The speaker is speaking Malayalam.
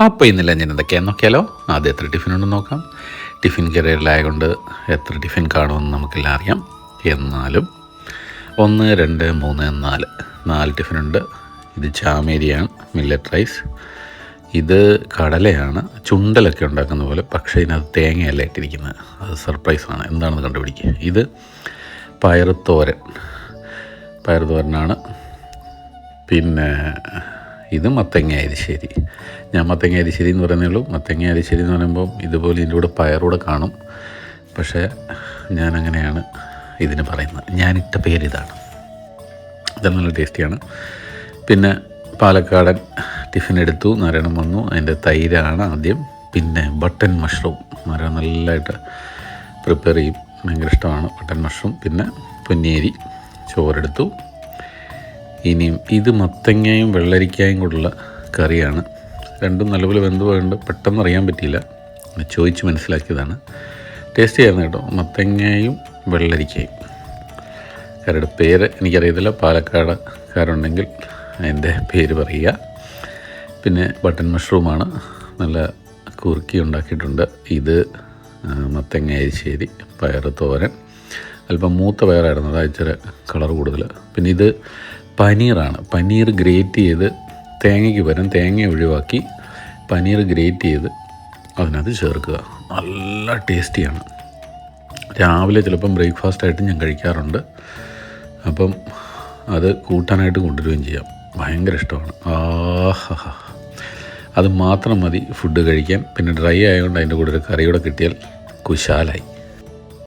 അപ്പോൾ ഇന്നില്ല ഞാൻ എന്തൊക്കെയാണെന്ന് നോക്കിയാലോ. ആദ്യം എത്ര ടിഫിൻ ഉണ്ടെന്ന് നോക്കാം. ടിഫിൻ കരിയറിലായതുകൊണ്ട് എത്ര ടിഫിൻ കാണുമെന്ന് നമുക്കെല്ലാം അറിയാം. എന്നാലും 1, 2, 3, 4 ടിഫിനുണ്ട്. ഇത് ചാമേരിയാണ്, മില്ലറ്റ് റൈസ്. ഇത് കടലയാണ്, ചുണ്ടലൊക്കെ ഉണ്ടാക്കുന്ന പോലെ. പക്ഷേ ഇതിനകത്ത് തേങ്ങയല്ല ഇട്ടിരിക്കുന്നത്. അത് സർപ്രൈസാണ്, എന്താണെന്ന് കണ്ടുപിടിക്കുക. ഇത് പയറുതോരനാണ്. പിന്നെ ഇത് മത്തങ്ങ അരിശ്ശേരി. ഞാൻ മത്തങ്ങ അരിശ്ശേരി എന്ന് പറയുന്നേ ഉള്ളൂ. മത്തങ്ങ അരിശ്ശേരി എന്ന് പറയുമ്പോൾ ഇതുപോലെ ഇതിൻ്റെ കൂടെ പയറൂടെ കാണും. പക്ഷേ ഞാനങ്ങനെയാണ് ഇതിന് പറയുന്നത്. ഞാനിട്ട പേരിതാണ്. ഇത് നല്ല ടേസ്റ്റിയാണ്. പിന്നെ പാലക്കാടൻ ടിഫിൻ എടുത്തു, നാരായണം വന്നു. അതിൻ്റെ തൈരാണ് ആദ്യം. പിന്നെ ബട്ടൺ മഷ്റൂം നാരായണം നല്ലതായിട്ട് പ്രിപ്പയർ ചെയ്യും, ഭയങ്കര ഇഷ്ടമാണ് ബട്ടൺ മഷ്റൂം. പിന്നെ പൊന്നിയേരി ചോറെടുത്തു. ഇനിയും ഇത് മത്തങ്ങയും വെള്ളരിക്കായും കൂടെയുള്ള കറിയാണ്. രണ്ടും നല്ലപോലെ വെന്ത് പോയുണ്ട്, പെട്ടെന്ന് അറിയാൻ പറ്റിയില്ല, ചോദിച്ച് മനസ്സിലാക്കിയതാണ്. ടേസ്റ്റ് ചെയ്യായിരുന്നു കേട്ടോ, മത്തങ്ങയും വെള്ളരിക്കയും. കറിയുടെ പേര് എനിക്കറിയത്തില്ല, പാലക്കാടുകാരുണ്ടെങ്കിൽ അതിൻ്റെ പേര് പറയുക. പിന്നെ ബട്ടൺ മഷ്റൂമാണ്, നല്ല കുറുക്കി ഉണ്ടാക്കിയിട്ടുണ്ട്. ഇത് മത്തങ്ങ അരിശ്ശേരി, പയറ് തോരൻ. അല്പം മൂത്ത പയറായിരുന്നു, അത് ഇച്ചിരി കളർ കൂടുതൽ. പിന്നെ ഇത് പനീറാണ്. പനീർ ഗ്രേറ്റ് ചെയ്ത്, തേങ്ങയ്ക്ക് പകരം തേങ്ങ ഒഴിവാക്കി പനീർ ഗ്രേറ്റ് ചെയ്ത് അതിനകത്ത് ചേർക്കുക. നല്ല ടേസ്റ്റിയാണ്. രാവിലെ ചിലപ്പം ബ്രേക്ക്ഫാസ്റ്റായിട്ട് ഞാൻ കഴിക്കാറുണ്ട്. അപ്പം അത് കൂട്ടാനായിട്ട് കൊണ്ടുവരികയും ചെയ്യാം. ഭയങ്കര ഇഷ്ടമാണ്. ആഹാ, അത് മാത്രം മതി ഫുഡ് കഴിക്കാൻ. പിന്നെ ഡ്രൈ ആയതുകൊണ്ട് അതിൻ്റെ കൂടെ ഒരു കറിയൂടെ കിട്ടിയാൽ കുശാലായി.